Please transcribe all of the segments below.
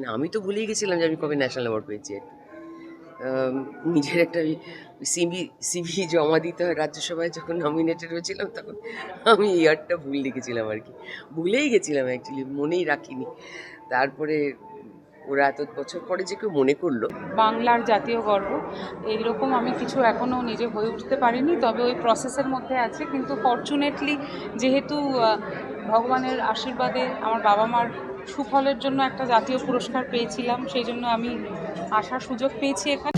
মানে আমি তো ভুলেই গেছিলাম যে আমি কবে ন্যাশনাল অ্যাওয়ার্ড পেয়েছি। নিজের একটা সিভি সিভি জমা দিতে হয় রাজ্যসভায়, যখন নমিনেটেড হয়েছিলাম তখন আমি ইয়ারটা ভুল লিখেছিলাম আর কি, ভুলেই গেছিলাম অ্যাকচুয়ালি, মনেই রাখিনি। তারপরে ওরা এত বছর পরে যে কেউ মনে করলো। বাংলার জাতীয় গর্ব এইরকম আমি কিছু এখনও নিজে হয়ে উঠতে পারিনি, তবে ওই প্রসেসের মধ্যে আছে। কিন্তু ফরচুনেটলি যেহেতু ভগবানের আশীর্বাদে আমার বাবা মার সুফলের জন্য একটা জাতীয় পুরস্কার পেয়েছিলাম, সেই জন্য আমি আসার সুযোগ পেয়েছি এখানে।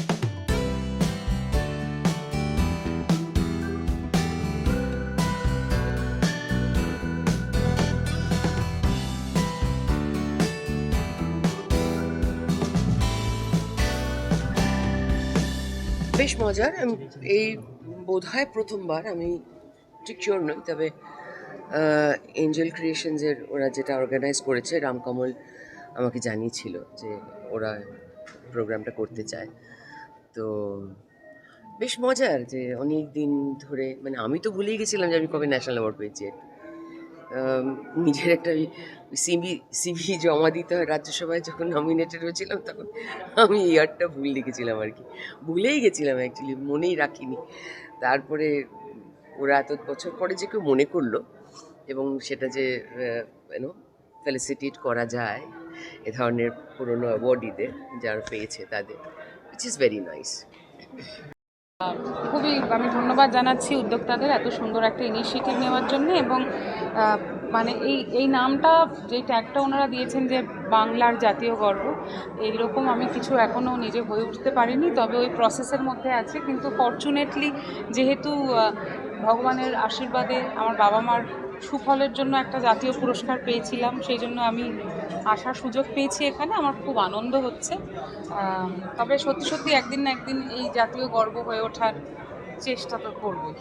বেশ মজার। আমি এই বোধহয় প্রথমবার, আমি ঠিক শিওর নই, তবে এঞ্জেল ক্রিয়েশনসের ওরা যেটা অর্গানাইজ করেছে, রামকমল আমাকে জানিয়েছিল যে ওরা প্রোগ্রামটা করতে চায়। তো বেশ মজার যে অনেক দিন ধরে, মানে আমি তো ভুলেই গেছিলাম যে আমি কবে ন্যাশনাল অ্যাওয়ার্ড পেয়েছি। নিজের একটা সিভি সিভি জমা দিতে হয় রাজ্যসভায়, যখন নমিনেটেড হয়েছিলাম তখন আমি ইয়ারটা ভুল লিখেছিলাম আর কি, ভুলেই গেছিলাম অ্যাকচুয়ালি, মনেই রাখিনি। তারপরে ওরা এত বছর পরে যে কেউ মনে করলো, এবং সেটা যে ইউনো ফেলিসিটেট করা যায় এ ধরনের পুরনো অ্যাওয়ার্ডিদের যারা পেয়েছে তাদের, উইচ ইজ ভেরি নাইস। খুবই আমি ধন্যবাদ জানাচ্ছি উদ্যোক্তাদের এত সুন্দর একটা ইনিশিয়েটিভ নেওয়ার জন্য। এবং মানে এই নামটা, যে ট্যাগটা ওনারা দিয়েছেন যে বাংলার জাতীয় গর্ব, এইরকম আমি কিছু এখনও নিজে হয়ে উঠতে পারিনি, তবে ওই প্রসেসের মধ্যে আছে। কিন্তু ফরচুনেটলি যেহেতু ভগবানের আশীর্বাদে আমার বাবা মার সুফলের জন্য একটা জাতীয় পুরস্কার পেয়েছিলাম, সেই জন্য আমি আসার সুযোগ পেয়েছি এখানে। আমার খুব আনন্দ হচ্ছে। তবে সত্যি সত্যি একদিন না একদিন এই জাতীয় গর্ব হয়ে ওঠার চেষ্টা তো করবই।